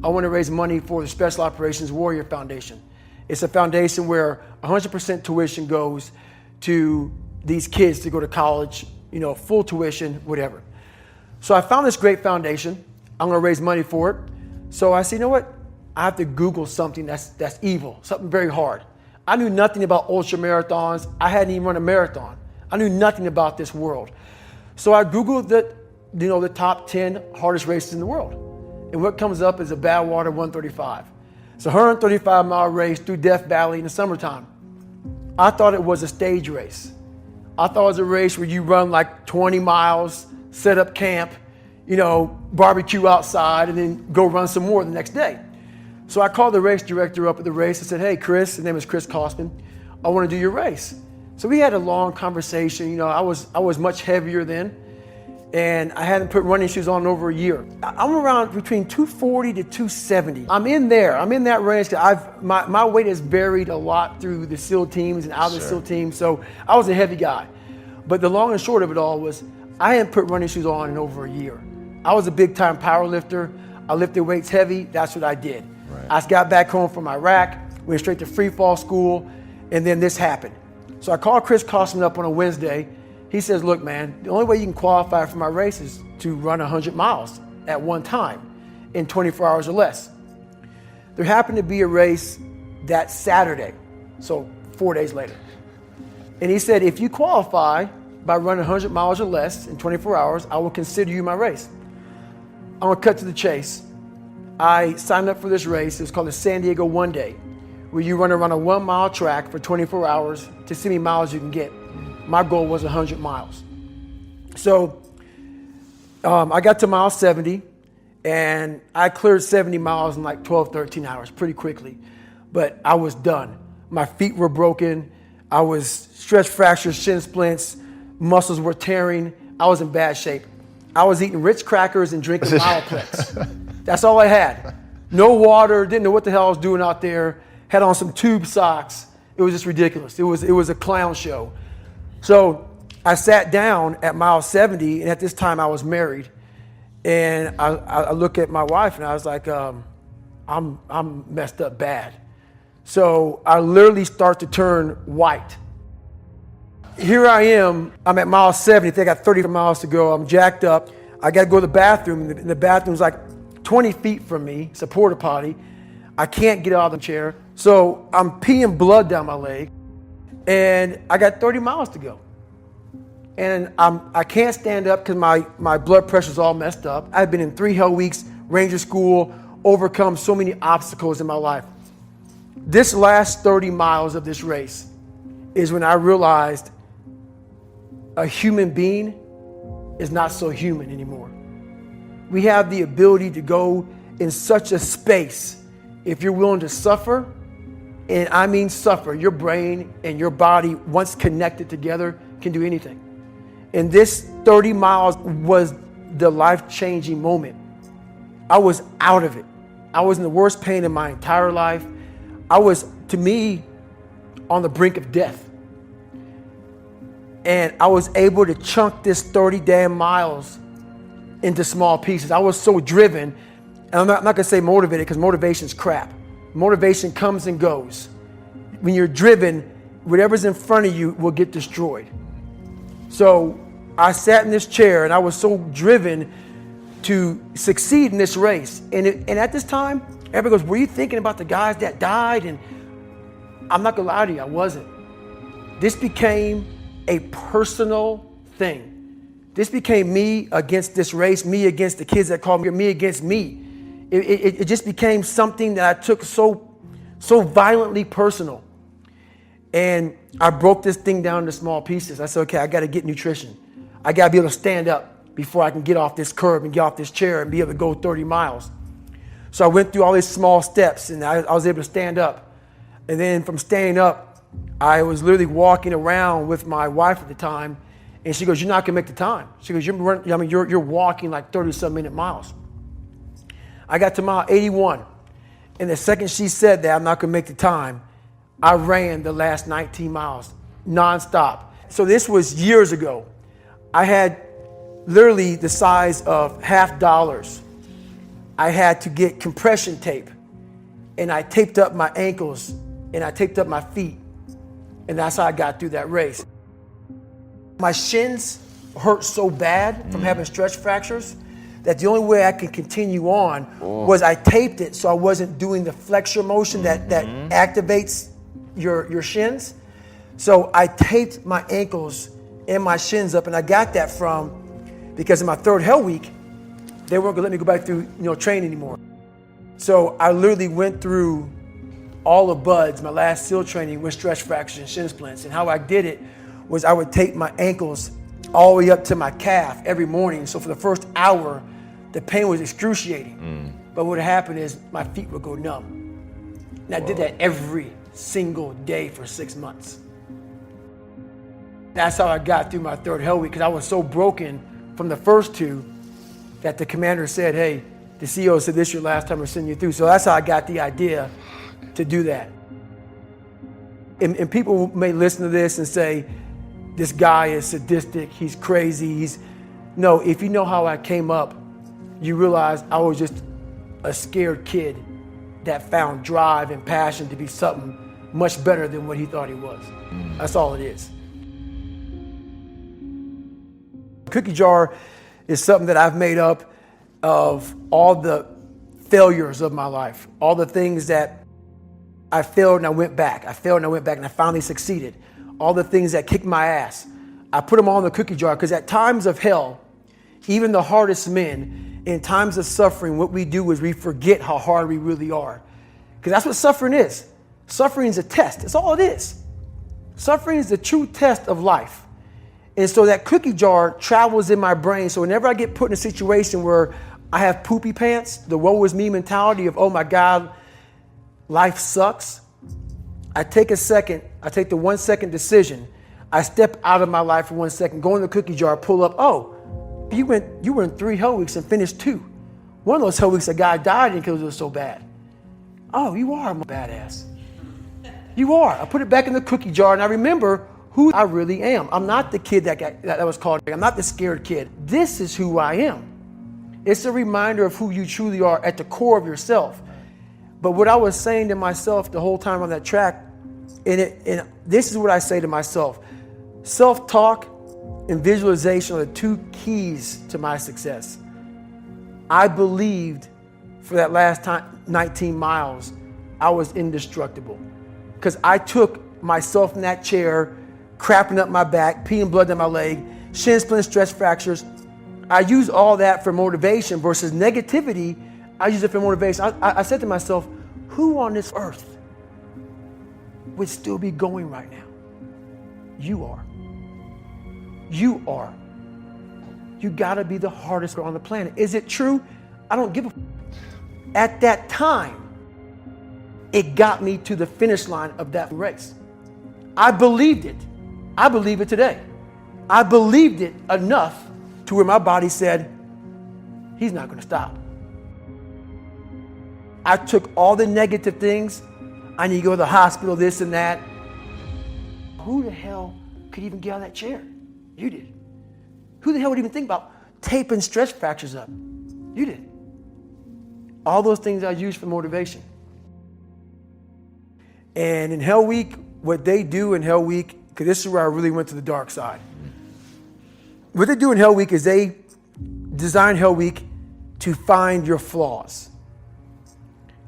I want to raise money for the Special Operations Warrior Foundation. It's a foundation where 100% tuition goes to these kids to go to college, full tuition, whatever. So I found this great foundation. I'm going to raise money for it. So I said, you know what? I have to Google something that's evil, something very hard. I knew nothing about ultra marathons. I hadn't even run a marathon. I knew nothing about this world. So I Googled the top 10 hardest races in the world. And what comes up is a Badwater 135. It's a 135-mile race through Death Valley in the summertime. I thought it was a stage race. I thought it was a race where you run like 20 miles, set up camp, barbecue outside, and then go run some more the next day. So I called the race director up at the race and said, hey, Chris, his name is Chris Kosman, I want to do your race. So we had a long conversation. I was much heavier then, and I hadn't put running shoes on in over a year. I'm around between 240 to 270. I'm in that range. My weight has varied a lot through the SEAL teams and out of the SEAL teams, so I was a heavy guy. But the long and short of it all was I hadn't put running shoes on in over a year. I was a big-time power lifter. I lifted weights heavy. That's what I did. Right. I got back home from Iraq, went straight to free fall school, and then this happened. So I called Chris Kosman up on a Wednesday. He says, look, man, the only way you can qualify for my race is to run 100 miles at one time in 24 hours or less. There happened to be a race that Saturday, so 4 days later. And he said, if you qualify by running 100 miles or less in 24 hours, I will consider you my race. I'm gonna cut to the chase. I signed up for this race. It's called the San Diego One Day, where you run around a 1 mile track for 24 hours to see how many miles you can get. My goal was 100 miles. So I got to mile 70, and I cleared 70 miles in like 12, 13 hours pretty quickly. But I was done. My feet were broken. I was stress fractures, shin splints, muscles were tearing. I was in bad shape. I was eating Ritz crackers and drinking Mileplex. That's all I had. No water, didn't know what the hell I was doing out there. Had on some tube socks. It was just ridiculous. It was a clown show. So I sat down at mile 70, and at this time I was married. And I look at my wife and I was like, I'm messed up bad. So I literally start to turn white. Here I am, I'm at mile 70, I think I got 30 miles to go. I'm jacked up. I got to go to the bathroom, and the bathroom's like 20 feet from me. It's a porta potty. I can't get out of the chair. So I'm peeing blood down my leg, and I got 30 miles to go. And I can't stand up because my blood pressure's all messed up. I've been in 3 hell weeks, Ranger School, overcome so many obstacles in my life. This last 30 miles of this race is when I realized a human being is not so human anymore. We have the ability to go in such a space if you're willing to suffer, and I mean suffer. Your brain and your body, once connected together, can do anything. And this 30 miles was the life-changing moment. I was out of it. I was in the worst pain in my entire life. I was, to me, on the brink of death. And I was able to chunk this 30 damn miles into small pieces. I was so driven, and I'm not gonna say motivated because motivation's crap. Motivation comes and goes. When you're driven, whatever's in front of you will get destroyed. So I sat in this chair and I was so driven to succeed in this race. And at this time, everybody goes, were you thinking about the guys that died? And I'm not gonna lie to you, I wasn't. This became a personal thing. This became me against this race, me against the kids that called me against me. It just became something that I took so violently personal. And I broke this thing down into small pieces. I said, okay, I gotta get nutrition. I gotta be able to stand up before I can get off this curb and get off this chair and be able to go 30 miles. So I went through all these small steps, and I was able to stand up. And then from standing up, I was literally walking around with my wife at the time, and she goes, you're not gonna make the time. She goes, you're walking like 30-some minute miles. I got to mile 81, and the second she said that I'm not gonna make the time, I ran the last 19 miles nonstop. So this was years ago. I had literally the size of $50 I had to get compression tape, and I taped up my ankles and I taped up my feet, and that's how I got through that race. My shins hurt so bad from having stretch fractures that the only way I could continue on was I taped it so I wasn't doing the flexor motion that activates your shins. So I taped my ankles and my shins up, and I got that because in my third hell week, they weren't gonna let me go back through train anymore. So I literally went through all of BUDS, my last SEAL training, with stretch fractures and shin splints. And how I did it was I would tape my ankles all the way up to my calf every morning. So for the first hour, the pain was excruciating. But what happened is my feet would go numb. And I did that every single day for 6 months. That's how I got through my third hell week, because I was so broken from the first two that the commander said, hey, the CEO said this is your last time we're sending you through. So that's how I got the idea to do that. And people may listen to this and say, this guy is sadistic, he's crazy, No, if you know how I came up, you realize I was just a scared kid that found drive and passion to be something much better than what he thought he was. That's all it is. Cookie jar is something that I've made up of all the failures of my life, all the things that I failed and I went back. I failed and I went back and I finally succeeded. All the things that kicked my ass. I put them all in the cookie jar, because at times of hell, even the hardest men, in times of suffering, what we do is we forget how hard we really are. Because that's what suffering is. Suffering is a test. That's all it is. Suffering is the true test of life. And so that cookie jar travels in my brain. So whenever I get put in a situation where I have poopy pants, the woe is me mentality of, oh my God, life sucks, I take the 1 second decision. I step out of my life for 1 second, go in the cookie jar, pull up, you were in 3 hell weeks and finished 2. One of those hell weeks, a guy died because it was so bad. Oh, you are a badass. You are. I put it back in the cookie jar, and I remember who I really am. I'm not the kid that was called. I'm not the scared kid. This is who I am. It's a reminder of who you truly are at the core of yourself. But what I was saying to myself the whole time on that track, and this is what I say to myself: self-talk and visualization are the 2 keys to my success. I believed for that last 19 miles, I was indestructible, because I took myself in that chair, crapping up my back, peeing blood down my leg, shin splints, stress fractures. I use all that for motivation versus negativity. I use it for motivation. I said to myself, who on this earth would still be going right now? You are. You are. You gotta be the hardest girl on the planet. Is it true? I don't give a f. At that time, it got me to the finish line of that race. I believed it. I believe it today. I believed it enough to where my body said, he's not gonna stop. I took all the negative things. I need to go to the hospital, this and that. Who the hell could even get out of that chair? You did. Who the hell would even think about taping stretch fractures up? You did. All those things I used for motivation. And in Hell Week, what they do in Hell Week, because this is where I really went to the dark side. What they do in Hell Week is they design Hell Week to find your flaws.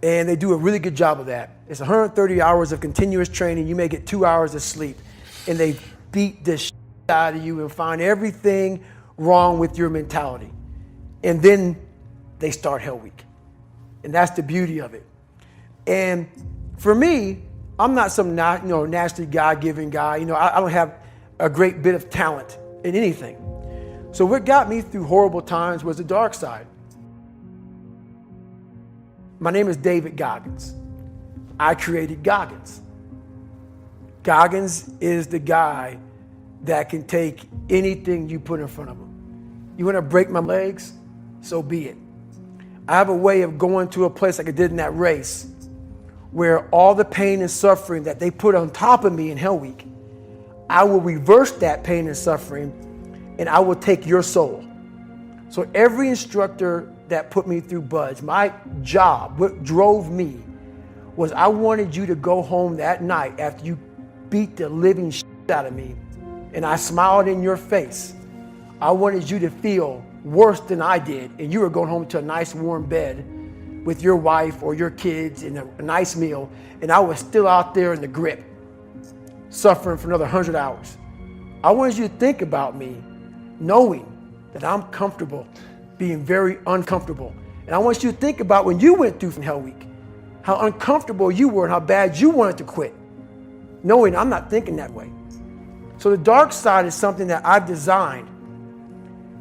And they do a really good job of that. It's 130 hours of continuous training. You may get 2 hours of sleep. And they beat the shit out of you and find everything wrong with your mentality. And then they start Hell Week. And that's the beauty of it. And for me, I'm not some naturally God-given guy. I don't have a great bit of talent in anything. So what got me through horrible times was the dark side. My name is David Goggins. I created Goggins. Goggins is the guy that can take anything you put in front of him. You want to break my legs? So be it. I have a way of going to a place like I did in that race where all the pain and suffering that they put on top of me in Hell Week, I will reverse that pain and suffering, and I will take your soul. So every instructor that put me through buds. My job, what drove me, was I wanted you to go home that night after you beat the living shit out of me and I smiled in your face. I wanted you to feel worse than I did, and you were going home to a nice warm bed with your wife or your kids and a nice meal, and I was still out there in the grip, suffering for another 100 hours. I wanted you to think about me knowing that I'm comfortable being very uncomfortable. And I want you to think about when you went through Hell Week, how uncomfortable you were and how bad you wanted to quit, knowing I'm not thinking that way. So the dark side is something that I've designed.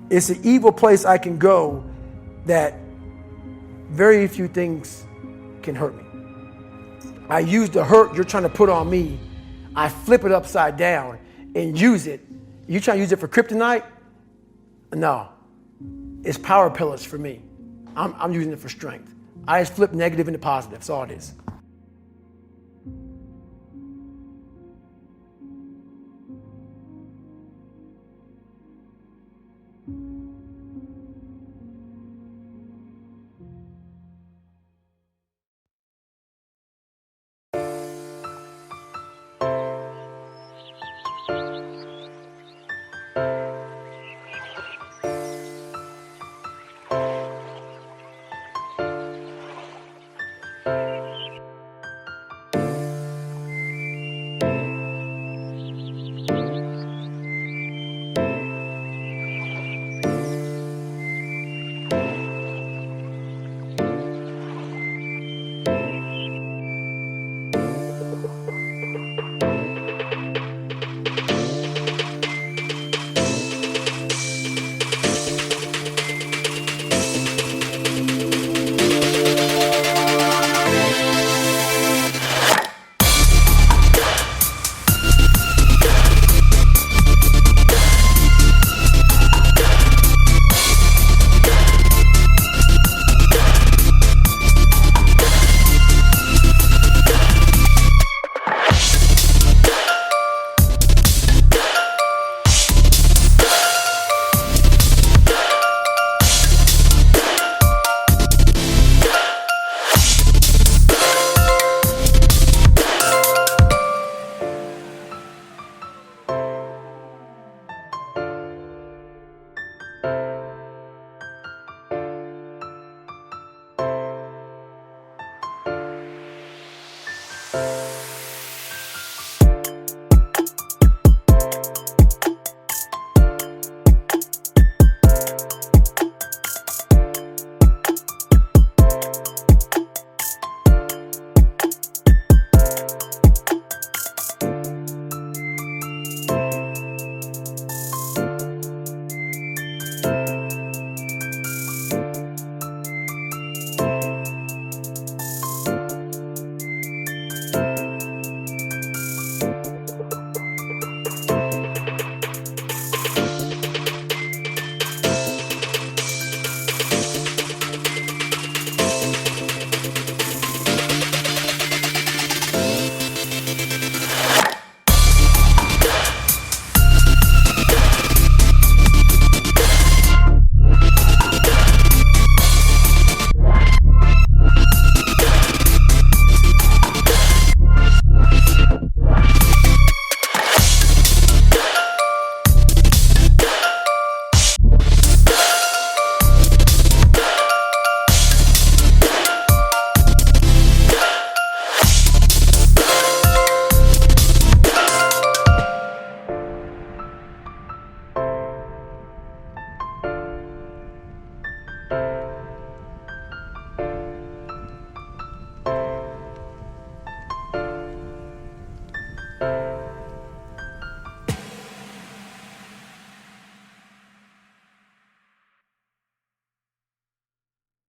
It's an evil place I can go that very few things can hurt me. I use the hurt you're trying to put on me, I flip it upside down and use it. You trying to use it for kryptonite? No, it's power pillars for me. I'm using it for strength. I just flip negative into positive, that's all it is.